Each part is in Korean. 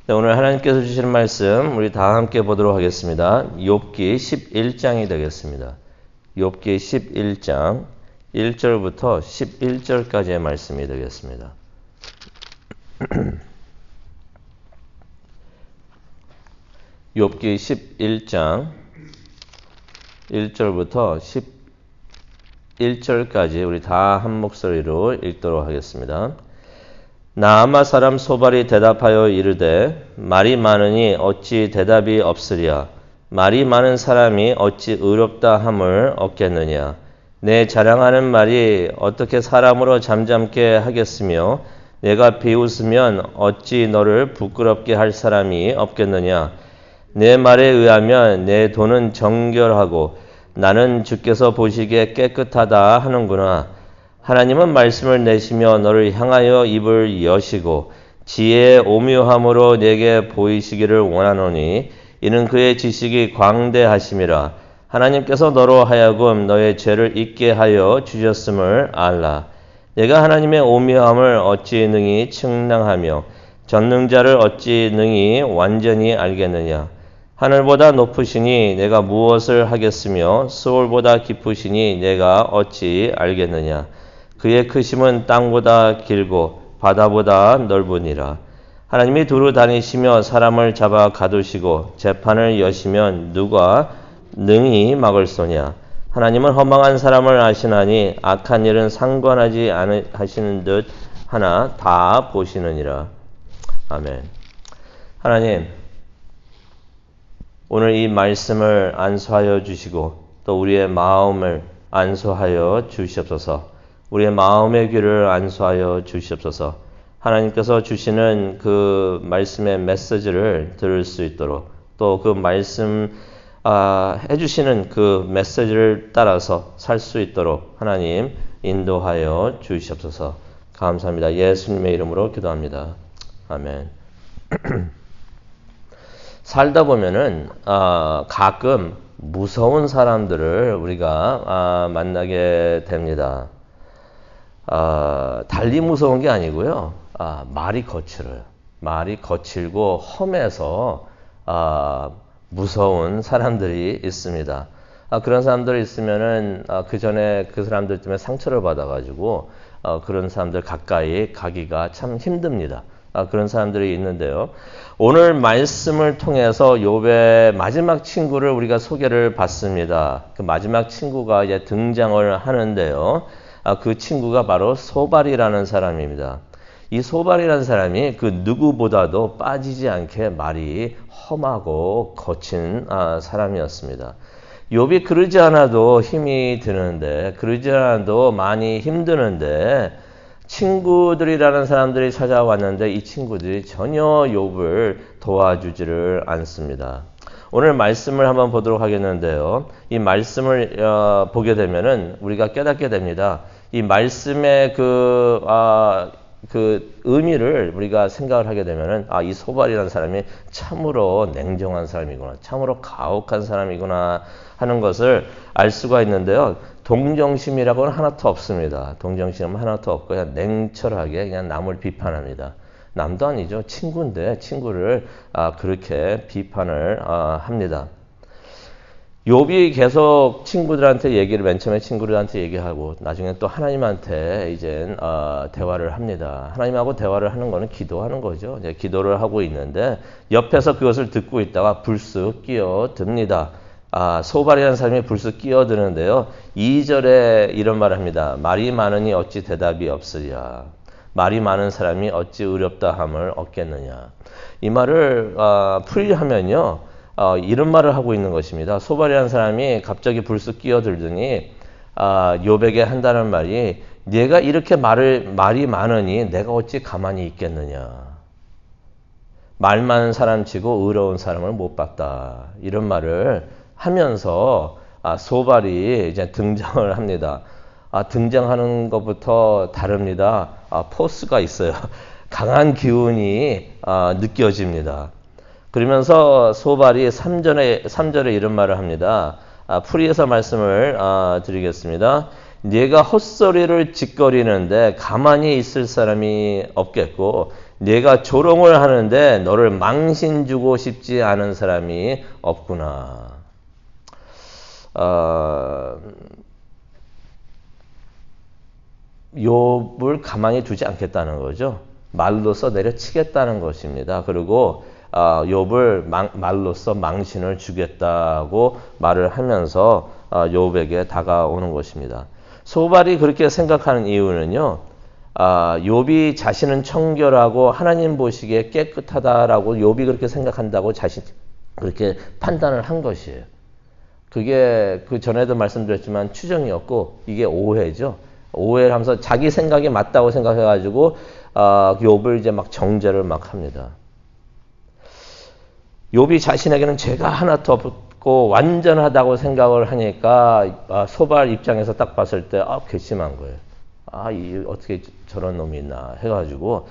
네, 오늘 하나님께서 주시는 말씀 우리 다 함께 보도록 하겠습니다. 욥기 11장이 되겠습니다. 욥기 11장 1절부터 11절까지의 말씀이 되겠습니다. 욥기 11장 1절부터 11절까지 우리 다 한 목소리로 읽도록 하겠습니다. 나아마 사람 소발이 대답하여 이르되 말이 많으니 어찌 대답이 없으랴. 말이 많은 사람이 어찌 의롭다 함을 얻겠느냐. 내 자랑하는 말이 어떻게 사람으로 잠잠게 하겠으며 내가 비웃으면 어찌 너를 부끄럽게 할 사람이 없겠느냐. 내 말에 의하면 내 돈은 정결하고 나는 주께서 보시기에 깨끗하다 하는구나. 하나님은 말씀을 내시며 너를 향하여 입을 여시고 지혜의 오묘함으로 내게 보이시기를 원하노니 이는 그의 지식이 광대하심이라. 하나님께서 너로 하여금 너의 죄를 잊게 하여 주셨음을 알라. 내가 하나님의 오묘함을 어찌 능히 측량하며 전능자를 어찌 능히 완전히 알겠느냐. 하늘보다 높으시니 내가 무엇을 하겠으며 수월보다 깊으시니 내가 어찌 알겠느냐. 그의 크심은 땅보다 길고 바다보다 넓으니라. 하나님이 두루 다니시며 사람을 잡아 가두시고 재판을 여시면 누가 능히 막을 소냐. 하나님은 허망한 사람을 아시나니 악한 일은 상관하지 않으시는 듯 하나 다 보시느니라. 아멘. 하나님, 오늘 이 말씀을 안수하여 주시고 또 우리의 마음을 안수하여 주시옵소서. 우리의 마음의 귀를 안수하여 주시옵소서. 하나님께서 주시는 그 말씀의 메시지를 들을 수 있도록 또 그 말씀 해주시는 그 메시지를 따라서 살 수 있도록 하나님 인도하여 주시옵소서. 감사합니다. 예수님의 이름으로 기도합니다. 아멘. 살다 보면은 가끔 무서운 사람들을 우리가 만나게 됩니다. 달리 무서운 게 아니고요. 말이 거칠어요. 말이 거칠고 험해서 무서운 사람들이 있습니다. 그런 사람들이 있으면은 그 전에 그 사람들 때문에 상처를 받아가지고 그런 사람들 가까이 가기가 참 힘듭니다. 그런 사람들이 있는데요. 오늘 말씀을 통해서 욥의 마지막 친구를 우리가 소개를 받습니다. 그 마지막 친구가 이제 등장을 하는데요. 그 친구가 바로 소발이라는 사람입니다. 이 소발이라는 사람이 그 누구보다도 빠지지 않게 말이 험하고 거친 사람이었습니다. 욥이 그러지 않아도 힘이 드는데, 그러지 않아도 많이 힘드는데 친구들이라는 사람들이 찾아왔는데 이 친구들이 전혀 욥을 도와주지를 않습니다. 오늘 말씀을 한번 보도록 하겠는데요. 이 말씀을 보게 되면은 우리가 깨닫게 됩니다. 이 말씀의 그 의미를 우리가 생각을 하게 되면은 이 소발이라는 사람이 참으로 냉정한 사람이구나, 참으로 가혹한 사람이구나 하는 것을 알 수가 있는데요. 동정심이라고는 하나도 없습니다. 동정심은 하나도 없고 그냥 냉철하게 그냥 남을 비판합니다. 남도 아니죠. 친구인데 친구를 그렇게 비판을 합니다. 욥이 계속 친구들한테 얘기를 맨 처음에 친구들한테 얘기하고 나중에 또 하나님한테 이제 대화를 합니다. 하나님하고 대화를 하는 거는 기도하는 거죠. 이제 기도를 하고 있는데 옆에서 그것을 듣고 있다가 불쑥 끼어듭니다. 소발이라는 사람이 불쑥 끼어드는데요. 2절에 이런 말을 합니다. 말이 많으니 어찌 대답이 없으랴. 말이 많은 사람이 어찌 의롭다 함을 얻겠느냐. 이 말을 풀이하면요. 이런 말을 하고 있는 것입니다. 소발이라는 사람이 갑자기 불쑥 끼어들더니 욥에게 한다는 말이 내가 이렇게 말이 많으니 내가 어찌 가만히 있겠느냐. 말 많은 사람치고 의로운 사람을 못 봤다. 이런 말을 하면서 소발이 이제 등장을 합니다. 등장하는 것부터 다릅니다. 포스가 있어요. 강한 기운이 느껴집니다. 그러면서 소발이 3절에 이런 말을 합니다. 풀이해서 말씀을 드리겠습니다. 네가 헛소리를 짓거리는데 가만히 있을 사람이 없겠고 내가 조롱을 하는데 너를 망신 주고 싶지 않은 사람이 없구나. 욥을 가만히 두지 않겠다는 거죠. 말로써 내려치겠다는 것입니다. 그리고 욥을 말로써 망신을 주겠다고 말을 하면서 욥에게 다가오는 것입니다. 소발이 그렇게 생각하는 이유는요. 욥이 자신은 청결하고 하나님 보시기에 깨끗하다라고 욥이 그렇게 생각한다고 그렇게 판단을 한 것이에요. 그게 그 전에도 말씀드렸지만 추정이었고 이게 오해죠. 오해를 하면서 자기 생각이 맞다고 생각해가지고 욥을 이제 막 정죄를 막 합니다. 욥이 자신에게는 죄가 하나도 없고 완전하다고 생각을 하니까 소발 입장에서 딱 봤을 때 괘씸한 거예요. 어떻게 저런 놈이 있나 해가지고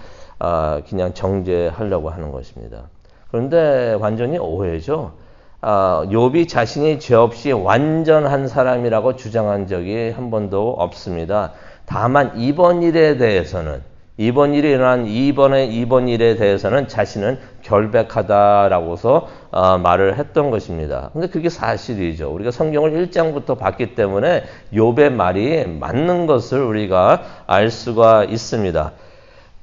그냥 정죄하려고 하는 것입니다. 그런데 완전히 오해죠. 욥이 자신이 죄 없이 완전한 사람이라고 주장한 적이 한 번도 없습니다. 다만 이번 일에 대해서는 이번 일이 일어난 이번 일에 대해서는 자신은 결백하다라고서 말을 했던 것입니다. 근데 그게 사실이죠. 우리가 성경을 1장부터 봤기 때문에 욥의 말이 맞는 것을 우리가 알 수가 있습니다.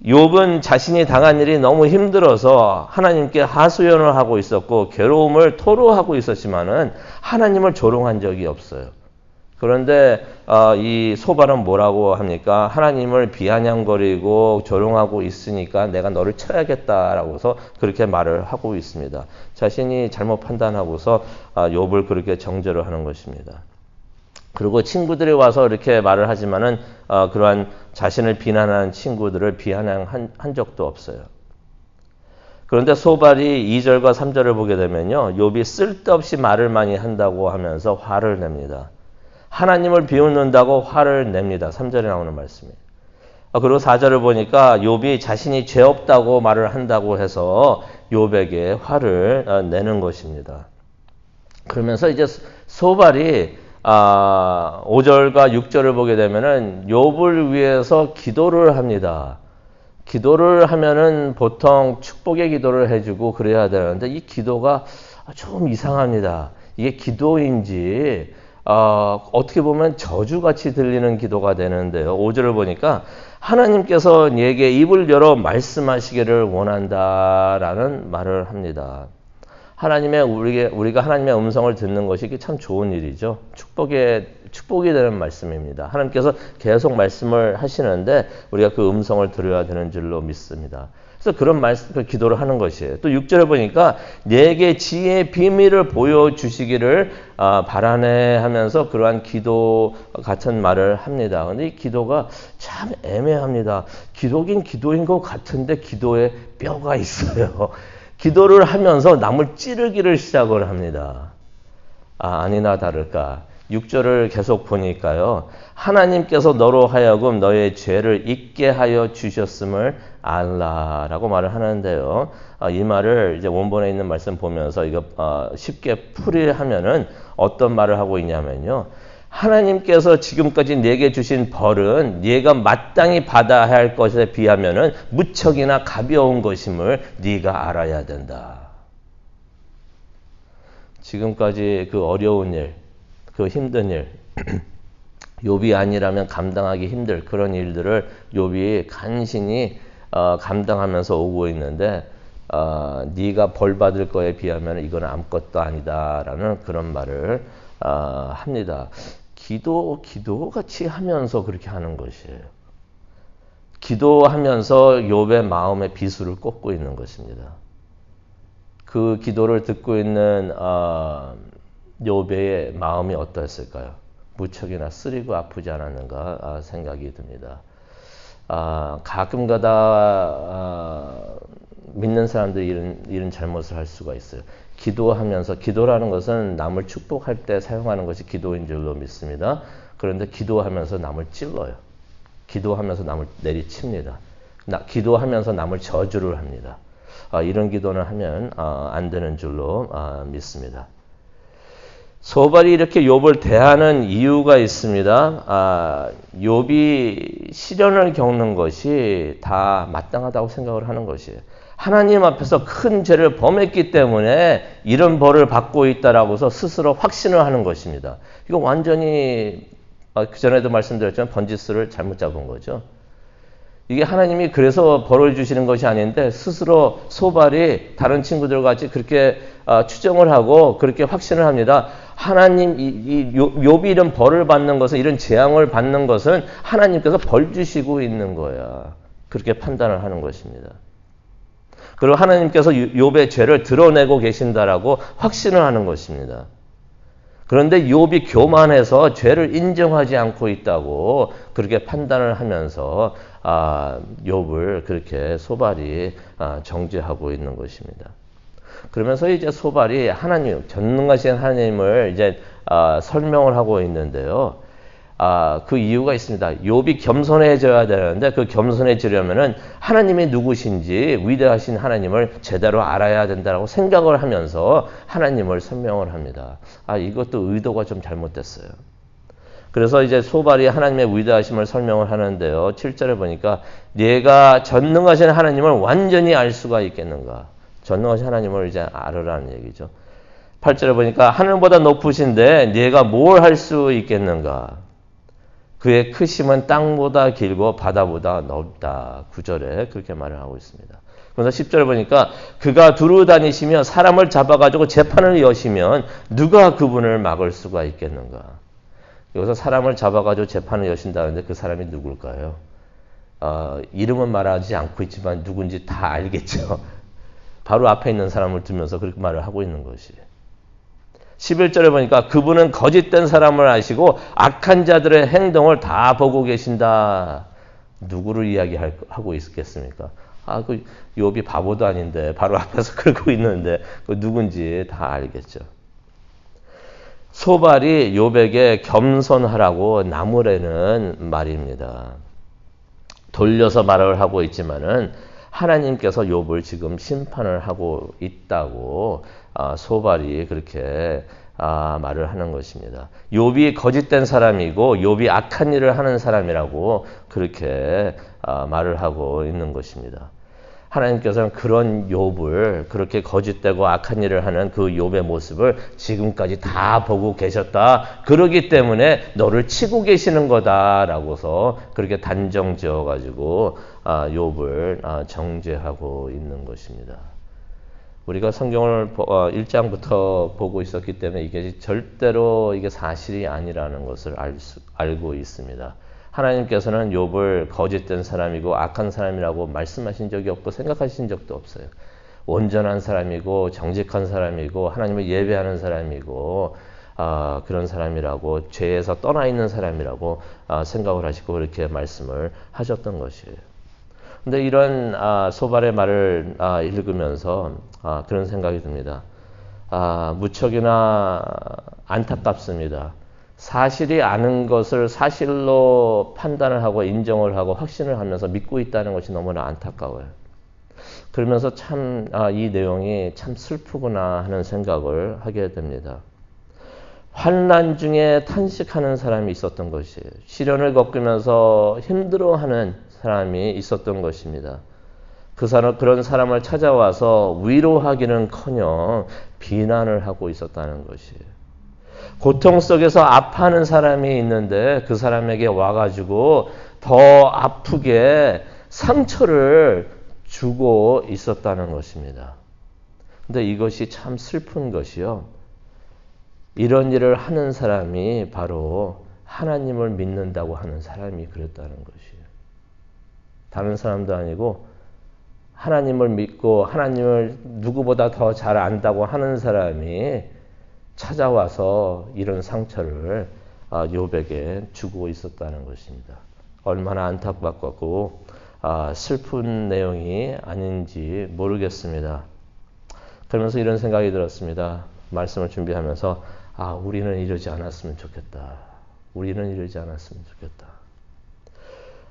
욥은 자신이 당한 일이 너무 힘들어서 하나님께 하소연을 하고 있었고 괴로움을 토로하고 있었지만은 하나님을 조롱한 적이 없어요. 그런데 이 소발은 뭐라고 합니까? 하나님을 비아냥거리고 조롱하고 있으니까 내가 너를 쳐야겠다라고서 그렇게 말을 하고 있습니다. 자신이 잘못 판단하고서 욥을 그렇게 정죄를 하는 것입니다. 그리고 친구들이 와서 이렇게 말을 하지만은 그러한 자신을 비난하는 친구들을 비아냥한 적도 없어요. 그런데 소발이 2절과 3절을 보게 되면요. 욥이 쓸데없이 말을 많이 한다고 하면서 화를 냅니다. 하나님을 비웃는다고 화를 냅니다. 3절에 나오는 말씀이에요. 그리고 4절을 보니까 욥이 자신이 죄 없다고 말을 한다고 해서 욥에게 화를 내는 것입니다. 그러면서 이제 소발이 5절과 6절을 보게 되면은 욥을 위해서 기도를 합니다. 기도를 하면은 보통 축복의 기도를 해주고 그래야 되는데 이 기도가 좀 이상합니다. 이게 기도인지 어떻게 보면 저주같이 들리는 기도가 되는데요. 5절을 보니까 하나님께서 내게 입을 열어 말씀하시기를 원한다라는 말을 합니다. 우리가 하나님의 음성을 듣는 것이 참 좋은 일이죠. 축복이 되는 말씀입니다. 하나님께서 계속 말씀을 하시는데 우리가 그 음성을 들어야 되는 줄로 믿습니다. 그래서 그런 그 기도를 하는 것이에요. 또 6절에 보니까 내게 지혜의 비밀을 보여주시기를 바라네 하면서 그러한 기도 같은 말을 합니다. 그런데 이 기도가 참 애매합니다. 기도긴 기도인 것 같은데 기도에 뼈가 있어요. 기도를 하면서 남을 찌르기를 시작을 합니다. 아니나 다를까. 6절을 계속 보니까요. 하나님께서 너로 하여금 너의 죄를 잊게 하여 주셨음을 알라라고 말을 하는데요. 이 말을 이제 원본에 있는 말씀 보면서 이거 쉽게 풀이하면은 어떤 말을 하고 있냐면요. 하나님께서 지금까지 내게 주신 벌은 네가 마땅히 받아야 할 것에 비하면은 무척이나 가벼운 것임을 네가 알아야 된다. 지금까지 그 어려운 일, 그 힘든 일, 욥이 아니라면 감당하기 힘들 그런 일들을 욥이 간신히 감당하면서 오고 있는데 네가 벌 받을 거에 비하면 이건 아무것도 아니다라는 그런 말을 합니다. 기도같이 하면서 그렇게 하는 것이에요. 기도하면서 욥의 마음의 비수를 꽂고 있는 것입니다. 그 기도를 듣고 있는 욥의 마음이 어떠했을까요? 무척이나 쓰리고 아프지 않았는가 생각이 듭니다. 가끔가다 믿는 사람들이 이런 잘못을 할 수가 있어요. 기도라는 것은 남을 축복할 때 사용하는 것이 기도인 줄로 믿습니다. 그런데 기도하면서 남을 찔러요. 기도하면서 남을 내리칩니다. 기도하면서 남을 저주를 합니다. 이런 기도는 하면 안 되는 줄로 믿습니다. 소발이 이렇게 욥을 대하는 이유가 있습니다. 욥이 시련을 겪는 것이 다 마땅하다고 생각을 하는 것이에요. 하나님 앞에서 큰 죄를 범했기 때문에 이런 벌을 받고 있다라고서 스스로 확신을 하는 것입니다. 이거 완전히 그전에도 말씀드렸지만 번지수를 잘못 잡은 거죠. 이게 하나님이 그래서 벌을 주시는 것이 아닌데 스스로 소발이 다른 친구들 같이 그렇게 추정을 하고 그렇게 확신을 합니다. 하나님 욥이 이런 벌을 받는 것은 이런 재앙을 받는 것은 하나님께서 벌 주시고 있는 거야. 그렇게 판단을 하는 것입니다. 그리고 하나님께서 욥의 죄를 드러내고 계신다라고 확신을 하는 것입니다. 그런데 욥이 교만해서 죄를 인정하지 않고 있다고 그렇게 판단을 하면서 욥을 그렇게 소발이 정죄하고 있는 것입니다. 그러면서 이제 소발이 하나님, 전능하신 하나님을 이제 설명을 하고 있는데요. 그 이유가 있습니다. 욥이 겸손해져야 되는데 그 겸손해지려면은 하나님이 누구신지 위대하신 하나님을 제대로 알아야 된다고 생각을 하면서 하나님을 설명을 합니다. 이것도 의도가 좀 잘못됐어요. 그래서 이제 소발이 하나님의 위대하심을 설명을 하는데요. 7절에 보니까 네가 전능하신 하나님을 완전히 알 수가 있겠는가? 전능하신 하나님을 이제 알으라는 얘기죠. 8절에 보니까 하늘보다 높으신데 네가 뭘 할 수 있겠는가? 그의 크심은 땅보다 길고 바다보다 넓다. 9절에 그렇게 말을 하고 있습니다. 그래서 10절에 보니까 그가 두루 다니시며 사람을 잡아가지고 재판을 여시면 누가 그분을 막을 수가 있겠는가? 여기서 사람을 잡아가지고 재판을 여신다는데 그 사람이 누굴까요? 이름은 말하지 않고 있지만 누군지 다 알겠죠. 바로 앞에 있는 사람을 두면서 그렇게 말을 하고 있는 것이에요. 11절에 보니까 그분은 거짓된 사람을 아시고 악한 자들의 행동을 다 보고 계신다. 누구를 이야기하고 있겠습니까? 그 욥이 바보도 아닌데 바로 앞에서 그러고 있는데 그 누군지 다 알겠죠. 소발이 욥에게 겸손하라고 나무라는 말입니다. 돌려서 말을 하고 있지만은 하나님께서 욥을 지금 심판을 하고 있다고 소발이 그렇게 말을 하는 것입니다. 욥이 거짓된 사람이고 욥이 악한 일을 하는 사람이라고 그렇게 말을 하고 있는 것입니다. 하나님께서는 그런 욥을 그렇게 거짓되고 악한 일을 하는 그 욥의 모습을 지금까지 다 보고 계셨다. 그러기 때문에 너를 치고 계시는 거다라고서 그렇게 단정 지어가지고 욥을 정죄하고 있는 것입니다. 우리가 성경을 1장부터 보고 있었기 때문에 이게 절대로 이게 사실이 아니라는 것을 알고 있습니다. 하나님께서는 욥을 거짓된 사람이고 악한 사람이라고 말씀하신 적이 없고 생각하신 적도 없어요. 온전한 사람이고 정직한 사람이고 하나님을 예배하는 사람이고 그런 사람이라고 죄에서 떠나 있는 사람이라고 생각을 하시고 그렇게 말씀을 하셨던 것이에요. 근데 이런 소발의 말을 읽으면서 그런 생각이 듭니다. 무척이나 안타깝습니다. 사실이 아는 것을 사실로 판단을 하고 인정을 하고 확신을 하면서 믿고 있다는 것이 너무나 안타까워요. 그러면서 참 이 내용이 참 슬프구나 하는 생각을 하게 됩니다. 환난 중에 탄식하는 사람이 있었던 것이에요. 시련을 겪으면서 힘들어하는 사람이 있었던 것입니다. 그런 사람을 찾아와서 위로하기는커녕 비난을 하고 있었다는 것이에요. 고통 속에서 아파하는 사람이 있는데 그 사람에게 와가지고 더 아프게 상처를 주고 있었다는 것입니다. 근데 이것이 참 슬픈 것이요. 이런 일을 하는 사람이 바로 하나님을 믿는다고 하는 사람이 그랬다는 것이에요. 다른 사람도 아니고 하나님을 믿고 하나님을 누구보다 더 잘 안다고 하는 사람이 찾아와서 이런 상처를 욥에게 주고 있었다는 것입니다. 얼마나 안타깝고 슬픈 내용이 아닌지 모르겠습니다. 그러면서 이런 생각이 들었습니다. 말씀을 준비하면서 우리는 이러지 않았으면 좋겠다. 우리는 이러지 않았으면 좋겠다.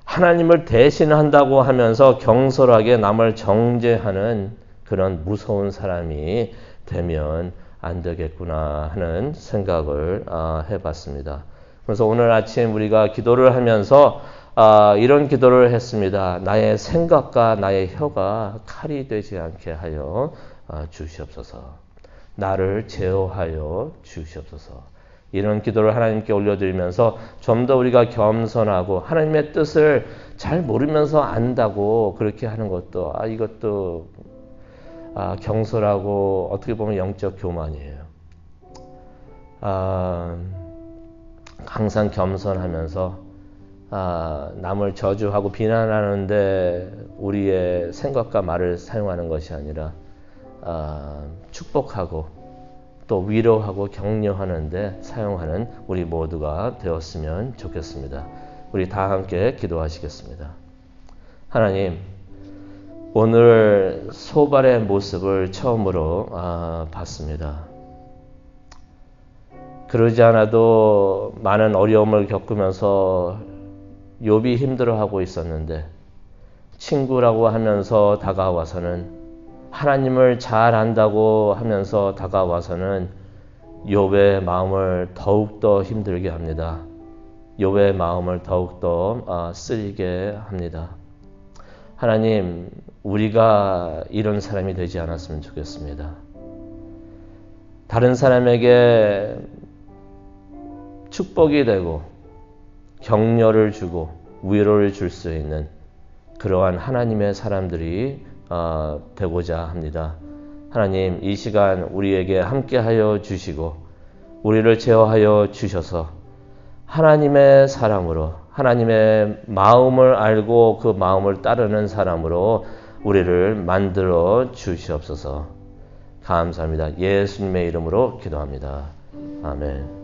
하나님을 대신한다고 하면서 경솔하게 남을 정죄하는 그런 무서운 사람이 되면 안 되겠구나 하는 생각을 해봤습니다. 그래서 오늘 아침 우리가 기도를 하면서 이런 기도를 했습니다. 나의 생각과 나의 혀가 칼이 되지 않게 하여 주시옵소서. 나를 제어하여 주시옵소서. 이런 기도를 하나님께 올려드리면서 좀 더 우리가 겸손하고 하나님의 뜻을 잘 모르면서 안다고 그렇게 하는 것도 이것도 경솔하고 어떻게 보면 영적 교만이에요. 항상 겸손하면서 남을 저주하고 비난하는데 우리의 생각과 말을 사용하는 것이 아니라 축복하고 또 위로하고 격려하는데 사용하는 우리 모두가 되었으면 좋겠습니다. 우리 다 함께 기도하시겠습니다. 하나님, 오늘 소발의 모습을 처음으로 봤습니다. 그러지 않아도 많은 어려움을 겪으면서 욥이 힘들어하고 있었는데 친구라고 하면서 다가와서는 하나님을 잘 안다고 하면서 다가와서는 욥의 마음을 더욱더 힘들게 합니다. 욥의 마음을 더욱더 쓰리게 합니다. 하나님, 우리가 이런 사람이 되지 않았으면 좋겠습니다. 다른 사람에게 축복이 되고 격려를 주고 위로를 줄 수 있는 그러한 하나님의 사람들이 되고자 합니다. 하나님, 이 시간 우리에게 함께하여 주시고 우리를 제어하여 주셔서 하나님의 사람으로 하나님의 마음을 알고 그 마음을 따르는 사람으로 우리를 만들어 주시옵소서. 감사합니다. 예수님의 이름으로 기도합니다. 아멘.